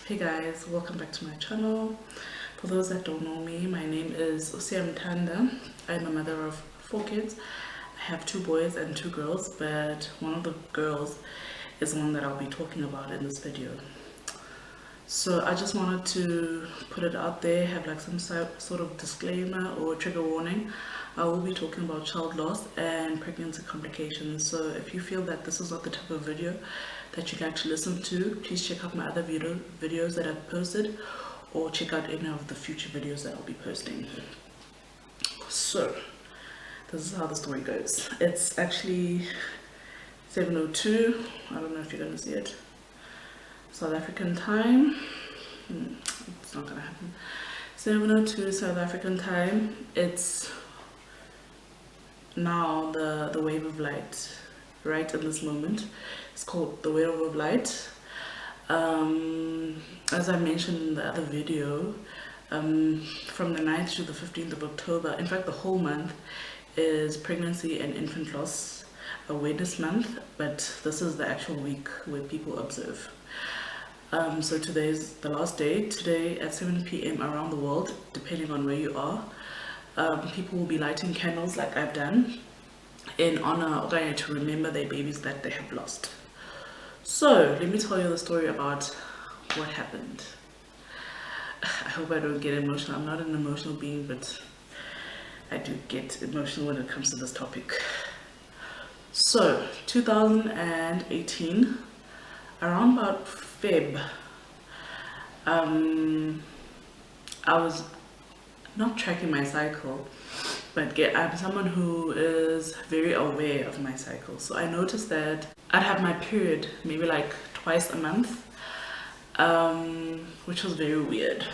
Hey guys, welcome back to my channel. For those that don't know me, my name is Tanda. I'm a mother of 4 kids. I have 2 boys and 2 girls, but one of the girls is the one that I'll be talking about in this video. So I just wanted to put it out there, have like some sort of disclaimer or trigger warning. I will be talking about child loss and pregnancy complications. So if you feel that this is not the type of video that you'd like to listen to, please check out my other videos that I've posted, or check out any of the future videos that I'll be posting. So this is how the story goes. It's actually 7:02. I don't know if you're gonna see it. South African time. It's not gonna happen. 7:02 South African time. It's now the wave of light, right in this moment. It's called the wave of light. As I mentioned in the other video, from the 9th to the 15th of October, in fact the whole month, is Pregnancy and Infant Loss Awareness Month, but this is the actual week where people observe. So today is the last day. Today at 7 p.m. around the world, depending on where you are, people will be lighting candles like I've done in honor or to remember their babies that they have lost. So let me tell you the story about what happened. I hope I don't get emotional. I'm not an emotional being, but I do get emotional when it comes to this topic. So 2018, around about Feb, I was not tracking my cycle, but I'm someone who is very aware of my cycle. So I noticed that I'd have my period maybe like twice a month, which was very weird.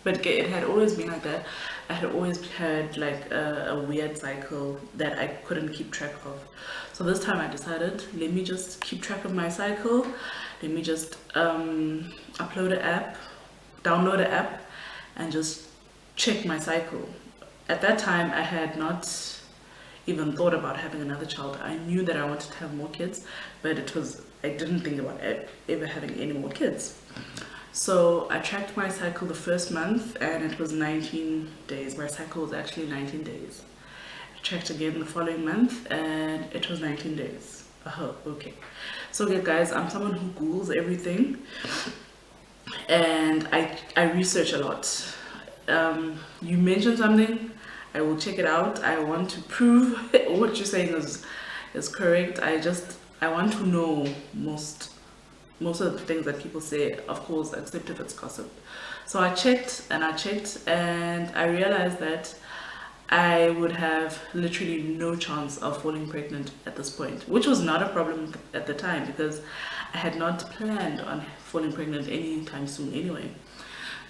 But it had always been like that. I had always had like a weird cycle that I couldn't keep track of. So this time I decided, let me just keep track of my cycle. Let me just download an app and just check my cycle. At that time I had not even thought about having another child. I knew that I wanted to have more kids, but I didn't think about ever having any more kids. So I tracked my cycle the first month and it was 19 days. My cycle was actually 19 days. I checked again the following month and it was 19 days. Oh, okay. So yeah, guys, I'm someone who Googles everything and I research a lot. You mention something, I will check it out. I want to prove what you're saying is correct. I want to know most of the things that people say, of course, except if it's gossip. So I checked and I realized that I would have literally no chance of falling pregnant at this point, which was not a problem at the time because I had not planned on falling pregnant anytime soon anyway.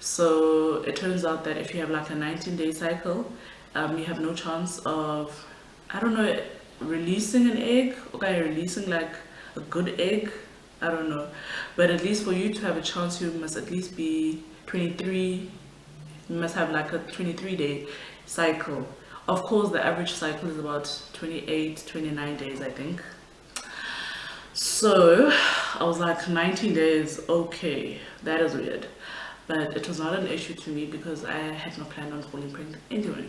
So it turns out that if you have like a 19-day cycle, you have no chance of, I don't know, releasing an egg, releasing like a good egg, I don't know. But at least for you to have a chance, you must at least be 23, you must have like a 23-day cycle. Of course, the average cycle is about 28, 29 days, I think. So I was like, 19 days, okay, that is weird. But it was not an issue to me because I had not planned on falling pregnant anyway.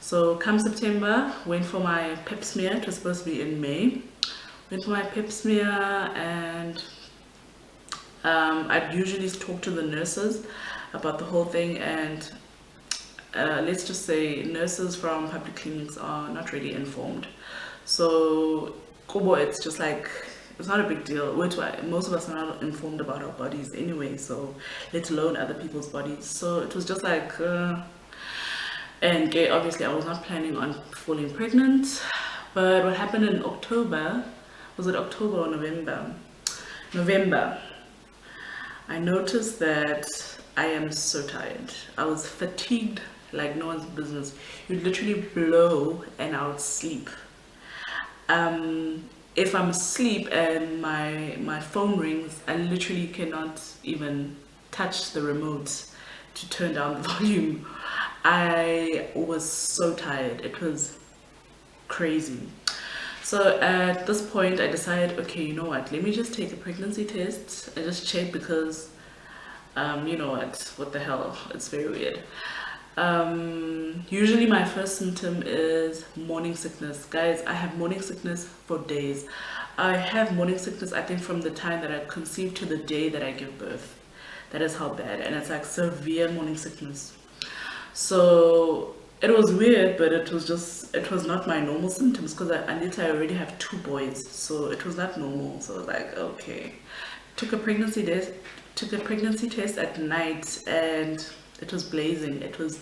So come September, went for my pap smear. It was supposed to be in May. Went for my pap smear and I'd usually talk to the nurses about the whole thing, and let's just say nurses from public clinics are not really informed. So Kobo, it's just like, it's not a big deal. Most of us are not informed about our bodies anyway, so let alone other people's bodies. So it was just like, and obviously I was not planning on falling pregnant. But what happened in October, was it October or November? November. I noticed that I am so tired. I was fatigued like no one's business. You'd literally blow and I would sleep. If I'm asleep and my phone rings, I literally cannot even touch the remote to turn down the volume. I was so tired. It was crazy. So at this point I decided, okay, you know what, let me just take a pregnancy test and just check, because You know what the hell, it's very weird. Usually my first symptom is morning sickness. Guys, I have morning sickness for days. I have morning sickness, I think, from the time that I conceive to the day that I give birth. That is how bad, and it's like severe morning sickness. So it was weird, but it was not my normal symptoms, because I already have 2 boys, so it was not normal. So I was like, okay. Took a pregnancy test at night, and it was blazing. It was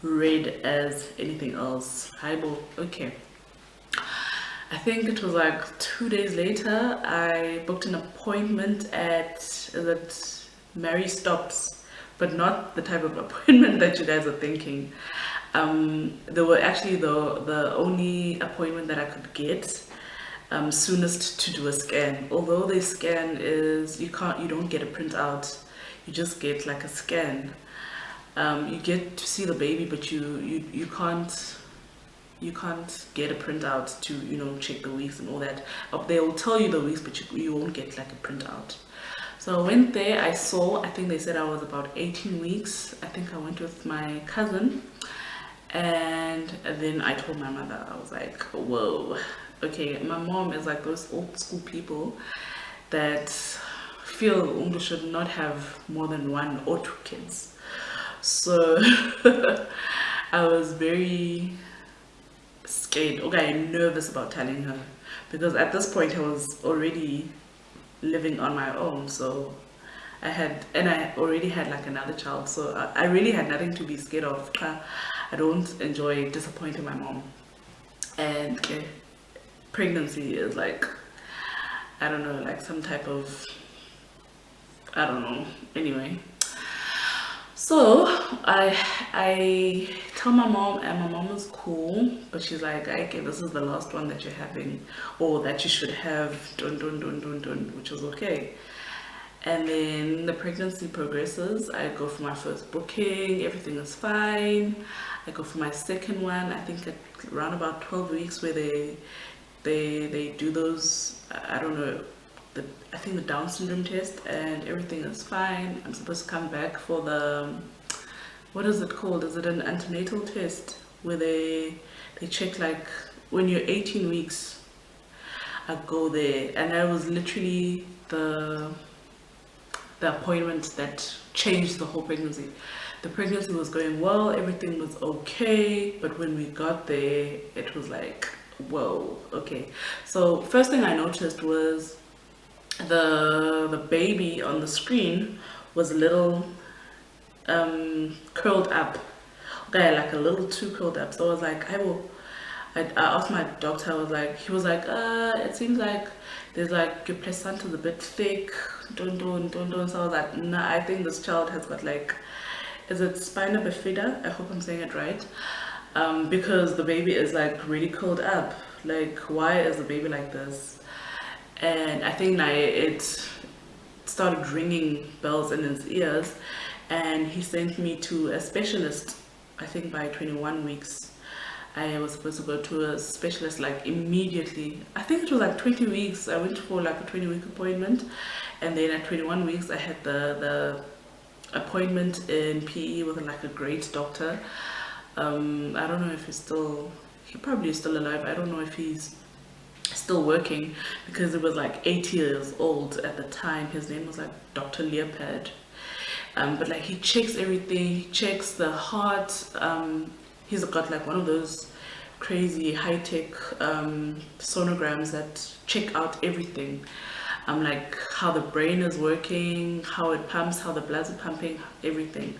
red as anything else. Highball. Okay. I think it was like 2 days later, I booked an appointment at, is it Mary Stops, but not the type of appointment that you guys are thinking. They were actually the only appointment that I could get, soonest to do a scan. Although the scan is, you don't get a printout, you just get like a scan. You get to see the baby, but you can't get a printout to, you know, check the weeks and all that. They will tell you the weeks, but you won't get like a printout. So I went there, I think they said I was about 18 weeks. I think I went with my cousin, and then I told my mother. I was like, whoa, okay. My mom is like those old school people that feel Ungu should not have more than 1 or 2 kids. So I was very scared, okay, nervous about telling her, because at this point I was already living on my own. So I already had like another child, so I really had nothing to be scared of. I don't enjoy disappointing my mom, and pregnancy is like, I don't know, like some type of, I don't know. Anyway, so I tell my mom, and my mom is cool, but she's like, okay, this is the last one that you're having, or that you should have, which was okay. And then the pregnancy progresses. I go for my first booking, everything is fine. I go for my second one, I think at around about 12 weeks, where they do those, I don't know, I think the Down syndrome test, and everything is fine. I'm supposed to come back for the, what is it called? Is it an antenatal test, where they check like when you're 18 weeks? I go there, and that was literally the appointment that changed the whole pregnancy. The pregnancy was going well, everything was okay, but when we got there, it was like, whoa, okay. So first thing I noticed was the baby on the screen was a little curled up, okay, like a little too curled up. So I was like, I asked my doctor, he was like, it seems like there's like your placenta's a bit thick, don't. So I was like, nah, I think this child has got like, is it spina bifida? I hope I'm saying it right. Because the baby is like really curled up. Like, why is the baby like this? And I think it started ringing bells in his ears, and he sent me to a specialist. I think by 21 weeks I was supposed to go to a specialist like immediately. I think it was like 20 weeks. I went for like a 20-week appointment, and then at 21 weeks I had the appointment in PE with like a great doctor. I don't know if he probably is still alive. I don't know if he's still working, because it was like 80 years old at the time. His name was like Dr. Leopard. But like, he checks everything. He checks the heart. He's got like one of those crazy high-tech sonograms that check out everything. Like how the brain is working, how it pumps, how the blood's pumping, everything.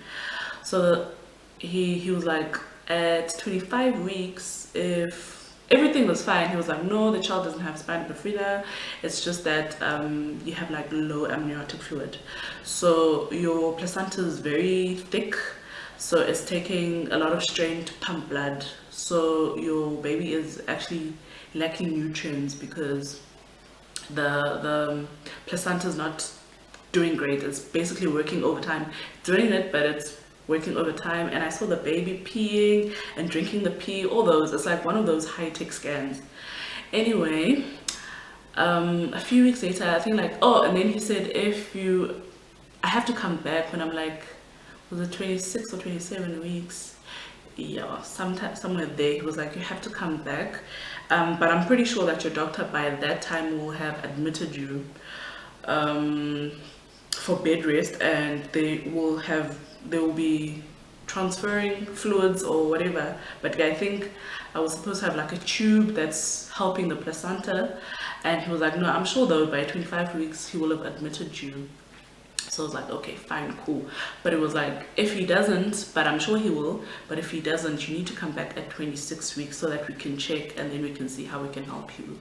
So he was like, at 25 weeks, if everything was fine, he was like, no, the child doesn't have spina bifida, it's just that you have like low amniotic fluid, so your placenta is very thick, so it's taking a lot of strain to pump blood, so your baby is actually lacking nutrients, because the placenta is not doing great. It's basically working overtime, doing it, but it's working overtime. And I saw the baby peeing and drinking the pee, all those. It's like one of those high-tech scans. Anyway, a few weeks later, I think like, oh, and then he said, I have to come back when I'm like, was it 26 or 27 weeks? Yeah, sometime somewhere there. He was like, you have to come back, but I'm pretty sure that your doctor by that time will have admitted you for bed rest, and they will be transferring fluids or whatever. But I think I was supposed to have like a tube that's helping the placenta, and he was like, no, I'm sure though by 25 weeks he will have admitted you. So I was like, okay, fine, cool. But it was like, if he doesn't, but I'm sure he will, but if he doesn't, you need to come back at 26 weeks so that we can check, and then we can see how we can help you.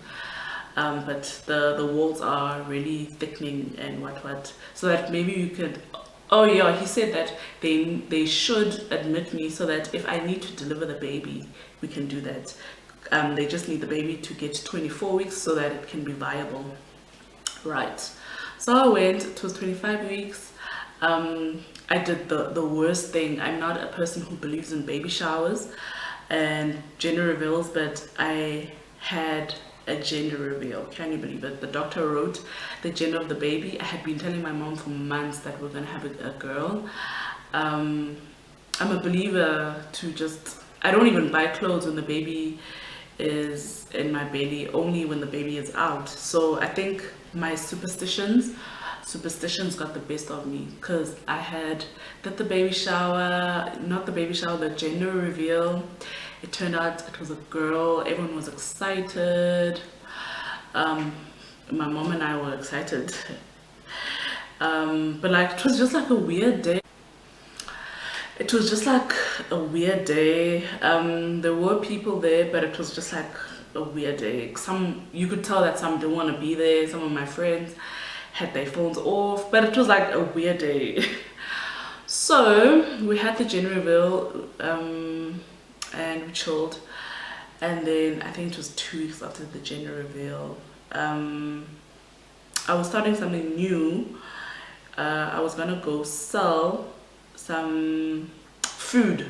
But the walls are really thickening and what, so that maybe you could. Oh yeah, he said that they should admit me so that if I need to deliver the baby, we can do that. They just need the baby to get 24 weeks so that it can be viable. Right. So I went, it was 25 weeks. I did the worst thing. I'm not a person who believes in baby showers and gender reveals, but I had a gender reveal. Can you believe it? The doctor wrote the gender of the baby. I had been telling my mom for months that we're gonna have a girl. I'm a believer to just, I don't even buy clothes when the baby is in my belly, only when the baby is out. So I think my superstitions got the best of me, because I had did the baby shower, not the baby shower, the gender reveal. It turned out it was a girl. Everyone was excited. My mom and I were excited. But like, it was just like a weird day. It was just like a weird day. There were people there, but it was just like a weird day. You could tell that some didn't want to be there. Some of my friends had their phones off, but it was like a weird day. So we had the gender reveal, and we chilled, and then I think it was 2 weeks after the gender reveal, I was starting something new. I was gonna go sell some food,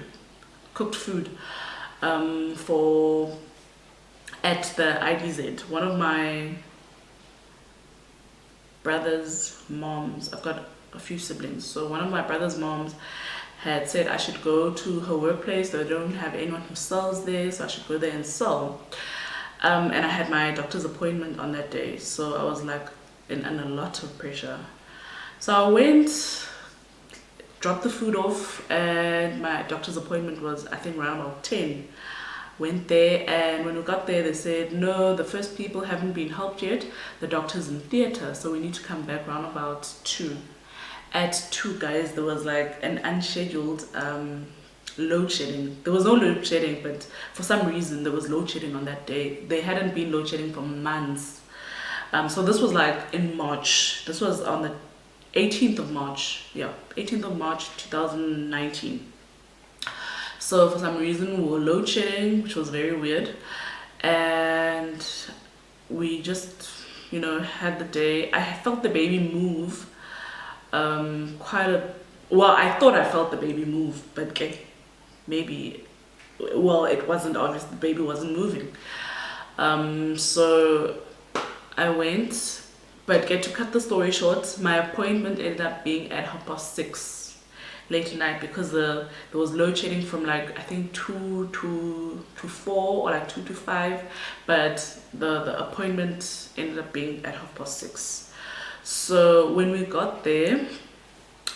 cooked food, at the IDZ. One of my brother's moms, I've got a few siblings, so one of my brother's moms had said I should go to her workplace. They don't have anyone who sells there, so I should go there and sell. And I had my doctor's appointment on that day, so I was like in a lot of pressure. So I went, dropped the food off, and my doctor's appointment was, I think, around about 10. Went there, and when we got there, they said, no, the first people haven't been helped yet. The doctor's in theater, so we need to come back around about 2. At 2, guys, there was like an unscheduled load shedding. There was no load shedding, but for some reason there was load shedding on that day. They hadn't been load shedding for months. So this was like in March. This was on the 18th of March. Yeah, 18th of March 2019. So for some reason we were load shedding, which was very weird. And we just, had the day. I felt the baby move. I thought I felt the baby move, but okay, maybe, it wasn't obvious. The baby wasn't moving. So I went, but to cut the story short, my appointment ended up being at 6:30 late at night, because there was load shedding from like, I think 2 to 4, or like 2 to 5, but the appointment ended up being at 6:30. So when we got there,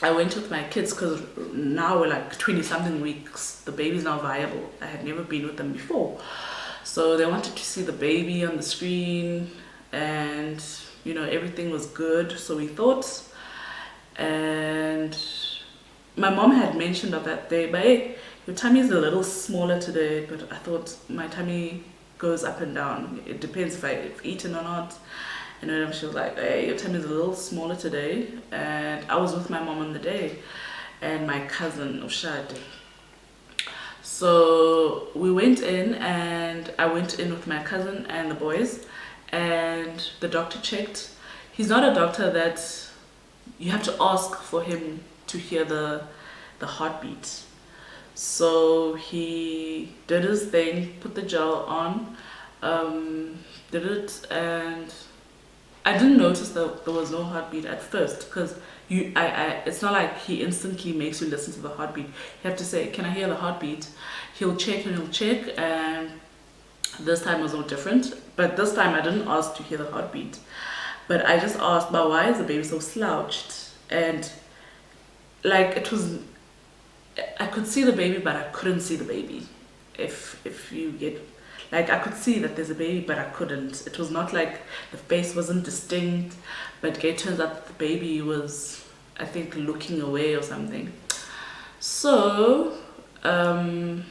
I went with my kids, because now we're like 20 something weeks. The baby's now viable. I had never been with them before. So they wanted to see the baby on the screen, and everything was good, so we thought. And my mom had mentioned of that day, but hey, your tummy is a little smaller today. But I thought my tummy goes up and down. It depends if I've eaten or not. And then she was like, hey, your tummy is a little smaller today. And I was with my mom on the day, and my cousin, Oshad. So we went in, and I went in with my cousin and the boys, and the doctor checked. He's not a doctor that you have to ask for him to hear the heartbeat. So he did his thing, put the gel on, did it, and I didn't notice that there was no heartbeat at first, because it's not like he instantly makes you listen to the heartbeat. You have to say, can I hear the heartbeat? He'll check and he'll check, and this time was no different. But this time I didn't ask to hear the heartbeat, but I just asked, but why is the baby so slouched? And like, it was, I could see the baby but I couldn't see the baby, if you get, like, I could see that there's a baby but I couldn't. It was not like the face wasn't distinct, but it turns out that the baby was, I think, looking away or something. So the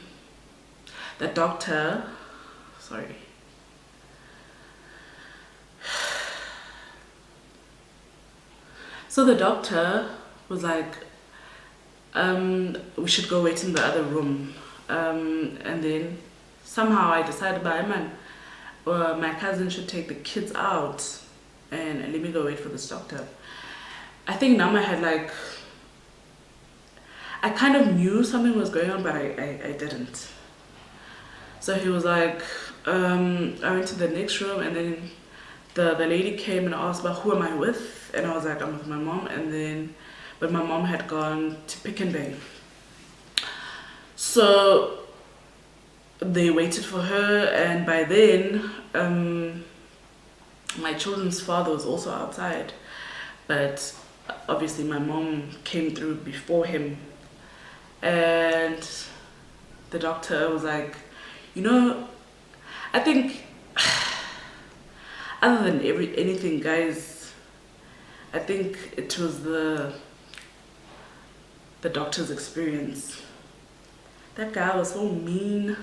doctor, sorry, so the doctor was like, we should go wait in the other room. And then somehow I decided, by man, my cousin should take the kids out and let me go wait for this doctor. I think Nama had like, I kind of knew something was going on, but I didn't. So he was like, I went to the next room, and then the lady came and asked, but who am I with? And I was like, I'm with my mom. And then, but my mom had gone to Pick n Pay. So they waited for her, and by then my children's father was also outside, but obviously my mom came through before him. And the doctor was like, you know, I think other than anything, guys, I think it was the doctor's experience. That guy was so mean.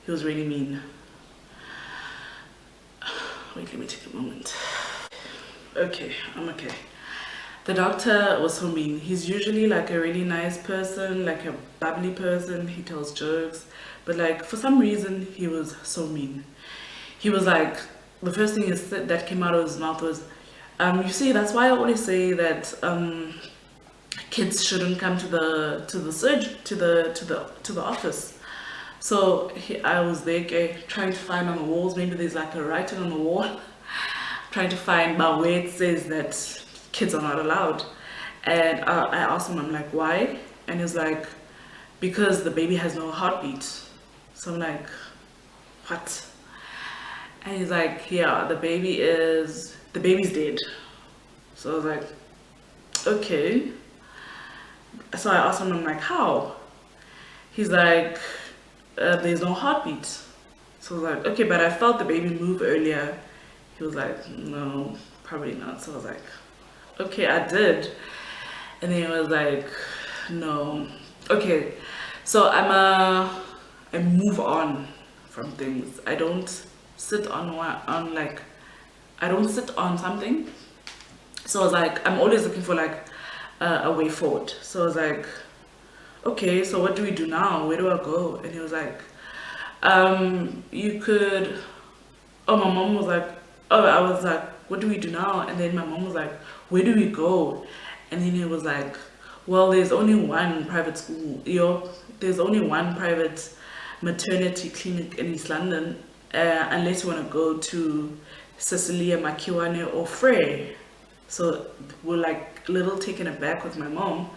He was really mean. Wait, let me take a moment. Okay, I'm okay. The doctor was so mean. He's usually like a really nice person, like a bubbly person. He tells jokes, but like for some reason he was so mean. He was like, the first thing that came out of his mouth was, you see, that's why I always say that kids shouldn't come to the office. So I was there, trying to find on the walls, maybe there's like a writing on the wall, trying to find about where it says that kids are not allowed. And I asked him, I'm like, why? And he's like, because the baby has no heartbeat. So I'm like, what? And he's like, yeah, the baby's dead. So I was like, okay. So I asked him, I'm like, how? He's like, there's no heartbeat. So I was like, okay, but I felt the baby move earlier. He was like, no, probably not. So I was like, okay, I did. And then he was like, no. Okay, so I move on from things. I don't sit on I don't sit on something. So I was like, I'm always looking for like a way forward. So I was like, okay, so what do we do now? Where do I go? And he was like, you could, oh, my mom was like, oh, I was like, what do we do now? And then my mom was like, where do we go? And then he was like, well, there's only one private school, there's only one private maternity clinic in East London, unless you want to go to Cecilia, Makiwane, or Frey. So we're like a little taken aback with my mom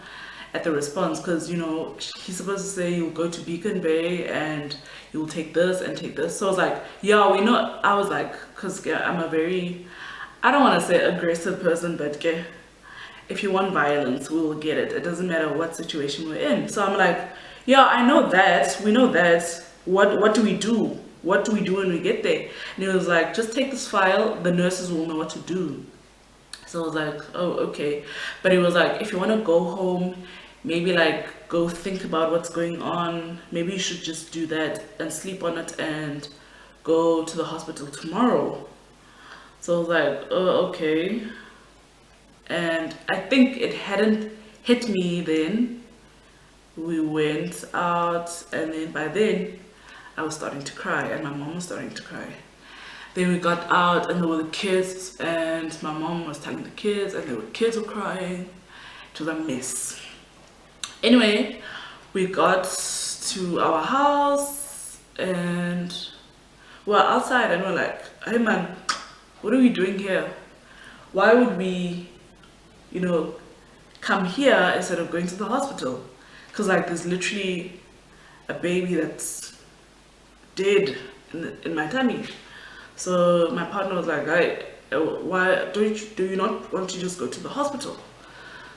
at the response, because he's supposed to say you'll go to Beacon Bay and you'll take this and take this. So I was like, yeah, we know. I was like, because I'm a very, I don't want to say aggressive person, but if you want violence, we will get it. It doesn't matter what situation we're in. So I'm like, yeah, I know that, we know that. What do we do? What do we do when we get there? And he was like, just take this file, the nurses will know what to do. So I was like, oh, okay. But he was like, if you want to go home, maybe like go think about what's going on, maybe you should just do that and sleep on it and go to the hospital tomorrow. So I was like, oh, okay. And I think it hadn't hit me then. We went out, and then by then I was starting to cry, and my mom was starting to cry. Then we got out, and there were the kids, and my mom was telling the kids, and the kids were crying. It was a mess. Anyway, we got to our house, and we're outside, and we're like, hey man, what are we doing here? Why would we you know, come here instead of going to the hospital, because like there's literally a baby that's dead in my tummy. So my partner was like, why do you not want to just go to the hospital?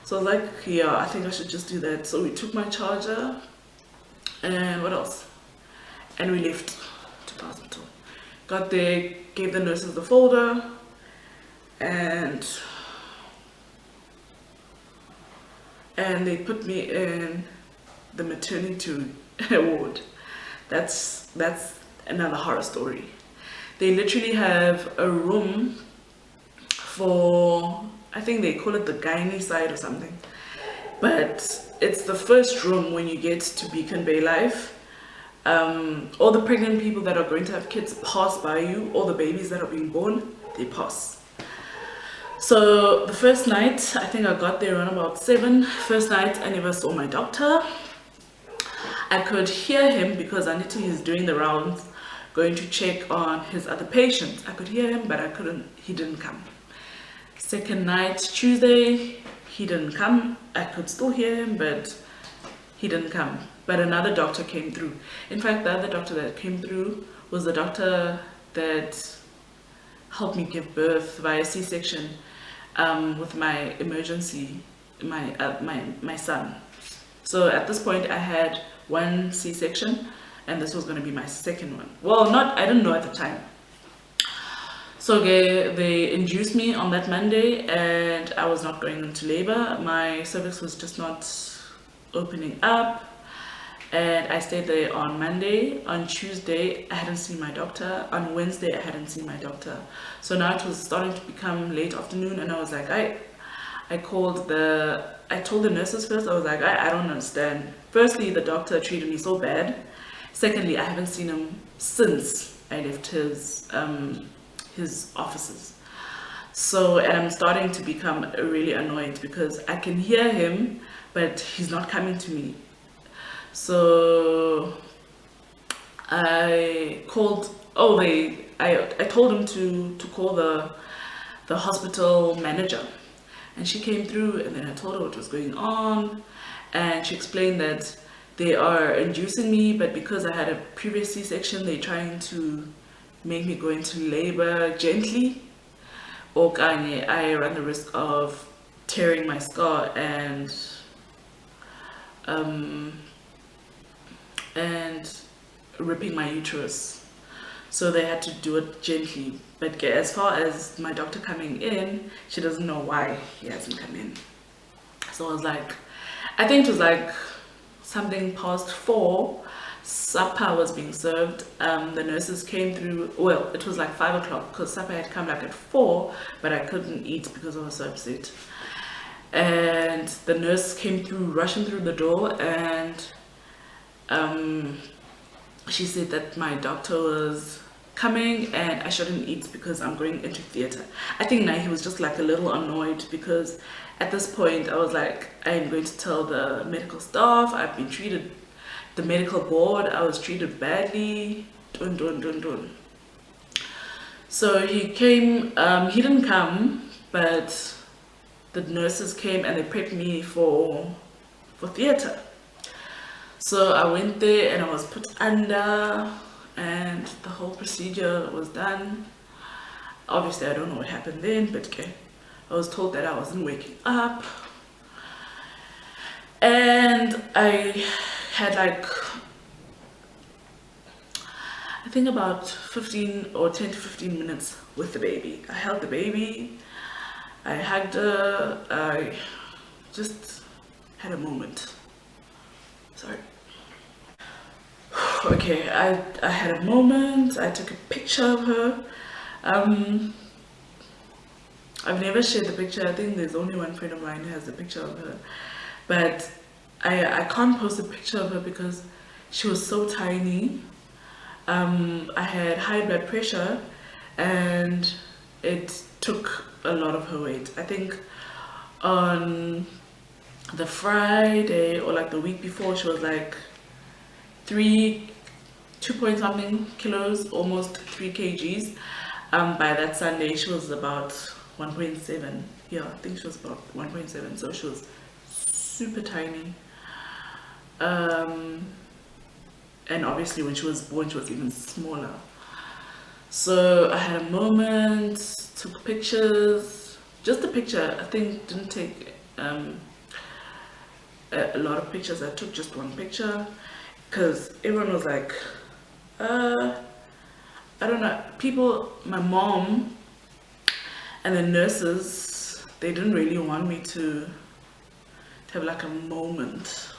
So I was like, yeah, I think I should just do that. So we took my charger and what else? And we left to the hospital. Got there, gave the nurses the folder, and they put me in the maternity ward. That's another horror story. They literally have a room for, I think they call it the gynae side or something, but it's the first room when you get to Beacon Bay Life. All the pregnant people that are going to have kids pass by you. All the babies that are being born, they pass. So the first night, I think I got there around about 7. First night, I never saw my doctor. I could hear him because Anita is doing the rounds, going to check on his other patients. I could hear him, but he didn't come. Second night, Tuesday, he didn't come. I could still hear him, but he didn't come. But another doctor came through. In fact, the other doctor that came through was the doctor that helped me give birth via C-section with my emergency, my son. So at this point, I had 1 C-section, and this was going to be my second one. Well, I didn't know at the time. So they induced me on that Monday, and I was not going into labor. My cervix was just not opening up, and I stayed there on Monday. On Tuesday, I hadn't seen my doctor. On Wednesday, I hadn't seen my doctor. So now it was starting to become late afternoon, and I was like, I told the nurses first. I was like, I don't understand. Firstly, the doctor treated me so bad. Secondly, I haven't seen him since I left his offices. So, and I'm starting to become really annoyed because I can hear him, but he's not coming to me. So I called, I told him to call the hospital manager, and she came through, and then I told her what was going on, and she explained that they are inducing me, but because I had a previous C-section, they're trying to make me go into labor gently, or I run the risk of tearing my scar and ripping my uterus. So they had to do it gently. But as far as my doctor coming in, she doesn't know why he hasn't come in. So I was like, I think it was like something past 4. Supper was being served. The nurses came through. Well, it was like 5 o'clock because supper had come like at 4, but I couldn't eat because I was so upset. And the nurse came through, rushing through the door, and she said that my doctor was coming and I shouldn't eat because I'm going into theater. I think now he was just like a little annoyed because at this point I was like, I'm going to tell the medical staff I've been treated, the medical board, I was treated badly. So he came, he didn't come, but the nurses came and they prepped me for theater. So I went there and I was put under, and the whole procedure was done. Obviously I don't know what happened then, but okay. I was told that I wasn't waking up, and I had like, I think about 15 or 10 to 15 minutes with the baby. I held the baby, I hugged her, I just had a moment. Sorry. Okay, I had a moment. I took a picture of her. I've never shared the picture. I think there's only one friend of mine who has a picture of her, but I can't post a picture of her because she was so tiny. I had high blood pressure and it took a lot of her weight. I think on the Friday or like the week before, she was like 2 point something kilos, almost 3 kgs. By that Sunday she was about 1.7. yeah, I think she was about 1.7, so she was super tiny. And obviously when she was born, she was even smaller. So I had a moment, took pictures, just a picture. I think didn't take a lot of pictures. I took just one picture because everyone was like, I don't know, people, my mom and the nurses, they didn't really want me to have like a moment.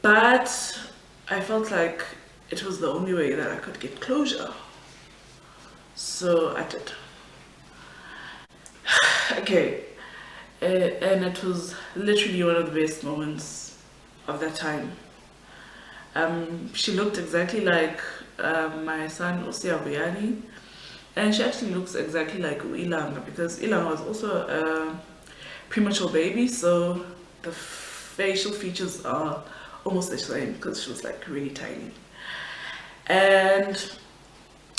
But I felt like it was the only way that I could get closure. So I did. Okay. And it was literally one of the best moments of that time. She looked exactly like my son Usia Buyani, and she actually looks exactly like Ilang, because Ilang was also a premature baby, so the facial features are almost the same because she was like really tiny. And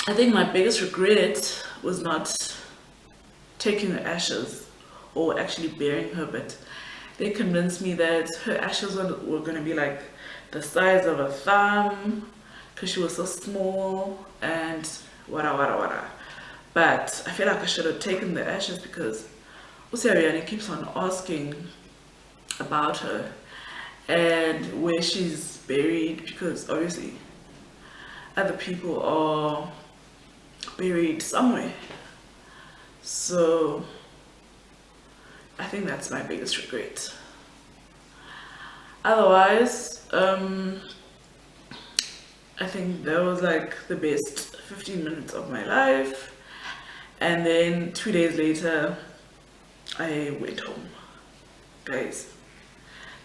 I think my biggest regret was not taking her ashes or actually burying her, but they convinced me that her ashes were going to be like the size of a thumb because she was so small and wada. But I feel like I should have taken the ashes because Usiariani keeps on asking about her and where she's buried, because obviously other people are buried somewhere. So I think that's my biggest regret. Otherwise, I think that was like the best 15 minutes of my life. And then 2 days later, I went home. Guys,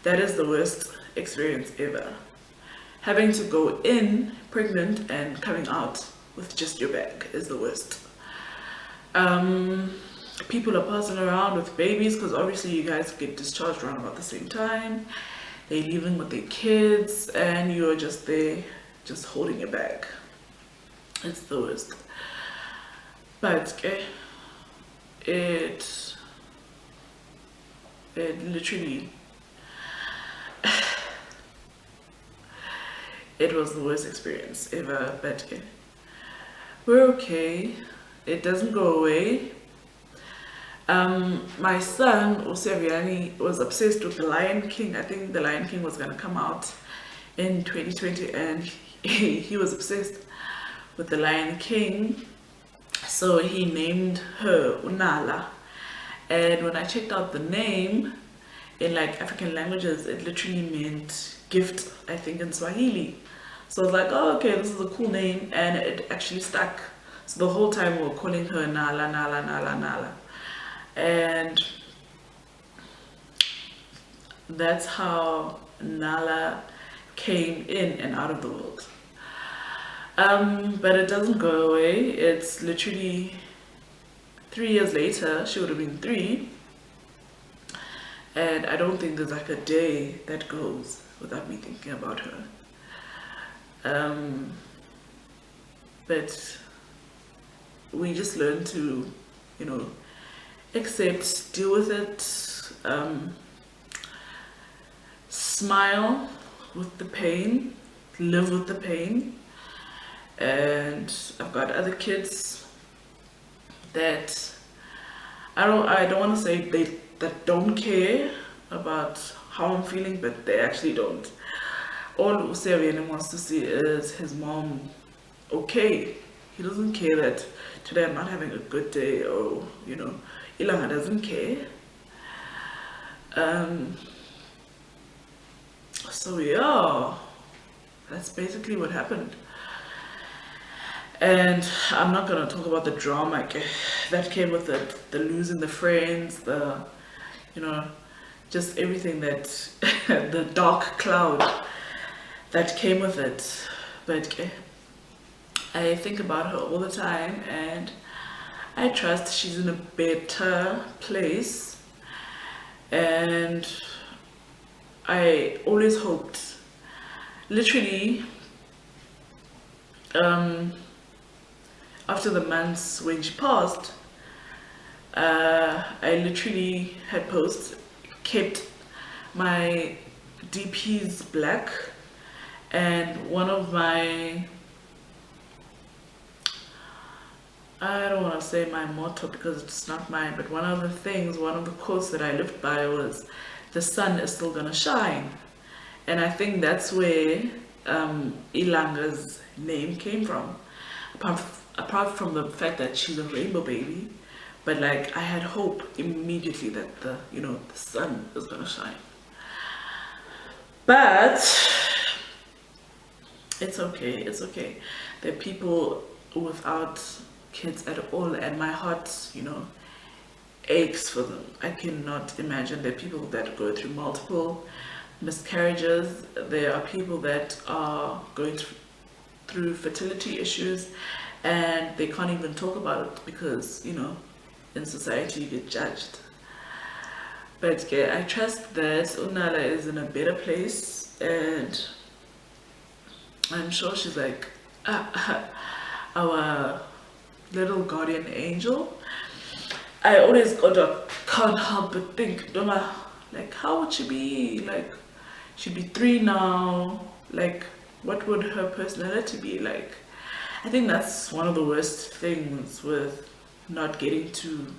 that is the worst experience ever. Having to go in pregnant and coming out with just your bag is the worst. People are passing around with babies because obviously you guys get discharged around about the same time. They're leaving with their kids and you're just there, just holding your bag. It's the worst. But it literally, it was the worst experience ever. But we're okay. It doesn't go away. My son, Oseviani, was obsessed with The Lion King. I think The Lion King was gonna come out in 2020 and he was obsessed with The Lion King. So he named her Unala. And when I checked out the name in like African languages, it literally meant gift, I think in Swahili. So I was like, oh, okay, this is a cool name, and it actually stuck. So the whole time we were calling her Nala. And that's how Nala came in and out of the world. But it doesn't go away. It's literally 3 years later, she would have been 3. And I don't think there's like a day that goes without me thinking about her. But we just learn to, accept, deal with it, smile with the pain, live with the pain. And I've got other kids that I don't want to say that don't care about how I'm feeling, but they actually don't. All Usevian wants to see is his mom okay. He doesn't care that today I'm not having a good day, or Ilanga doesn't care. So yeah, that's basically what happened. And I'm not gonna talk about the drama that came with it, the losing the friends, the just everything that the dark cloud that came with it. But I think about her all the time, and I trust she's in a better place. And I always hoped, literally, after the months when she passed, I literally had kept my DPs black, and one of my, I don't want to say my motto because it's not mine, but one of the quotes that I lived by was, the sun is still gonna shine. And I think that's where Ilanga's name came from. Apart from the fact that she's a rainbow baby, but like I had hope immediately that the sun is gonna shine. But it's okay, it's okay. There are people without kids at all, and my heart, aches for them. I cannot imagine. There are people that go through multiple miscarriages. There are people that are going through fertility issues, and they can't even talk about it because, in society you get judged. But yeah, I trust that Unala is in a better place, and I'm sure she's like our little guardian angel. I always can't help but think, Doma, like, how would she be? Like, she'd be 3 now. Like, what would her personality be like? I think that's one of the worst things with not getting to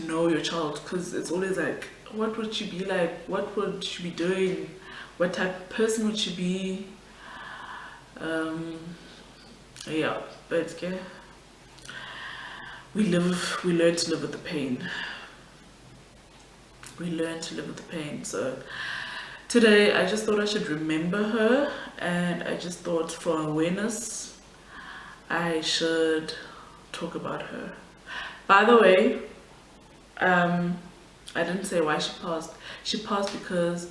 know your child, because it's always like, what would she be like? What would she be doing? What type of person would she be? Yeah, but yeah, we learn to live with the pain. We learn to live with the pain. So today I just thought I should remember her, and I just thought for awareness I should talk about her. By the way, I didn't say why she passed. She passed because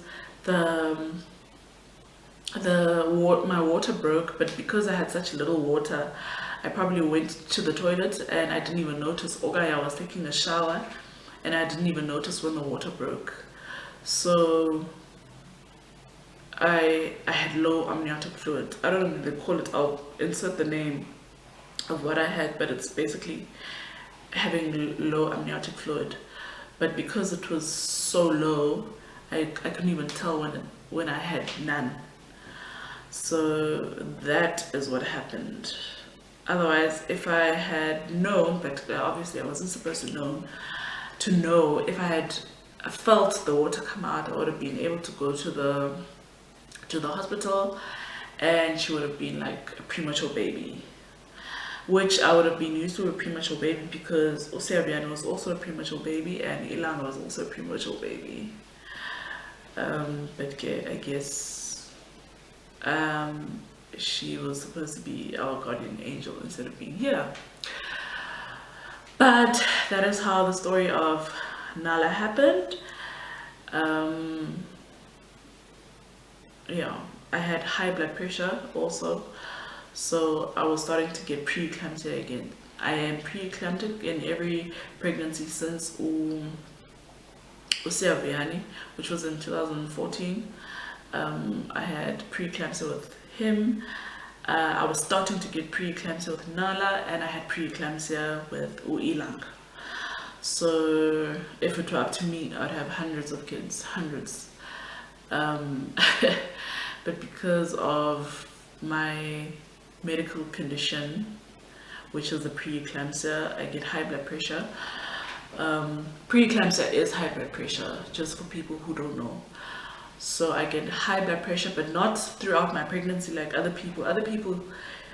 my water broke, but because I had such little water, I probably went to the toilet and I didn't even notice. I was taking a shower and I didn't even notice when the water broke. So I had low amniotic fluid. I don't know what they call it. I'll insert the name of what I had, but it's basically having low amniotic fluid. But because it was so low, I couldn't even tell when I had none. So that is what happened. Otherwise, if I had known, but obviously I wasn't supposed to know, if I had felt the water come out, I would have been able to go to the hospital, and she would have been like a premature baby, which I would have been used to a premature baby because Oseabian was also a premature baby and Ilana was also a premature baby. But yeah, I guess she was supposed to be our guardian angel instead of being here. But that is how the story of Nala happened. Yeah, I had high blood pressure also, so I was starting to get pre-eclampsia again. I am pre-eclamptic in every pregnancy since Usiaviani, which was in 2014. I had pre-eclampsia with him. I was starting to get pre-eclampsia with Nala, and I had pre-eclampsia with Uilang. So if it were up to me, I'd have hundreds of kids, hundreds. But because of my medical condition, which is the pre-eclampsia, I get high blood pressure. Pre-eclampsia is high blood pressure, just for people who don't know. So I get high blood pressure, but not throughout my pregnancy like other people. Other people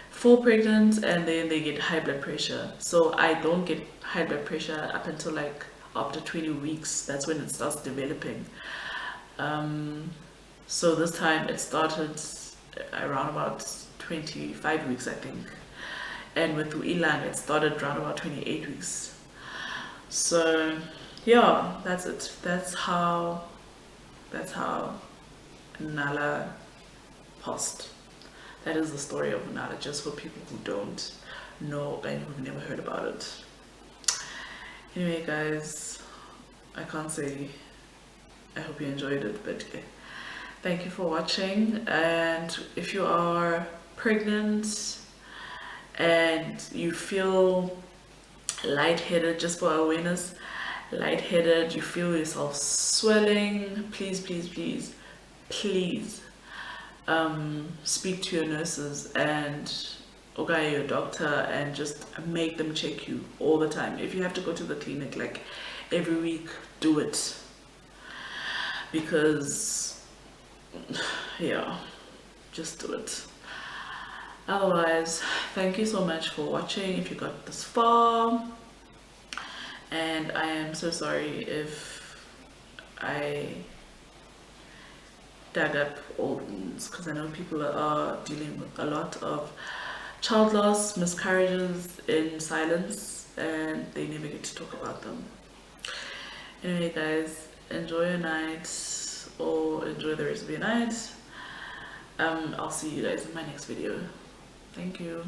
fall pregnant and then they get high blood pressure. So I don't get high blood pressure up until like after 20 weeks. That's when it starts developing. So this time it started around about 25 weeks, I think. And with Uilang, it started around about 28 weeks. So yeah, that's it. That's how Nala passed. That is the story of Nala, just for people who don't know and who've never heard about it. Anyway guys, I can't say I hope you enjoyed it, but thank you for watching. And if you are pregnant and you feel lightheaded, just for awareness, lightheaded, you feel yourself swelling, please, please, please, please speak to your nurses and okay, your doctor, and just make them check you all the time. If you have to go to the clinic like every week, do it, because yeah, just do it. Otherwise, thank you so much for watching if you got this far, and I am so sorry if I dug up old wounds, because I know people are dealing with a lot of child loss, miscarriages in silence, and they never get to talk about them. Anyway guys, enjoy your night, or enjoy the rest of your night. I'll see you guys in my next video. Thank you.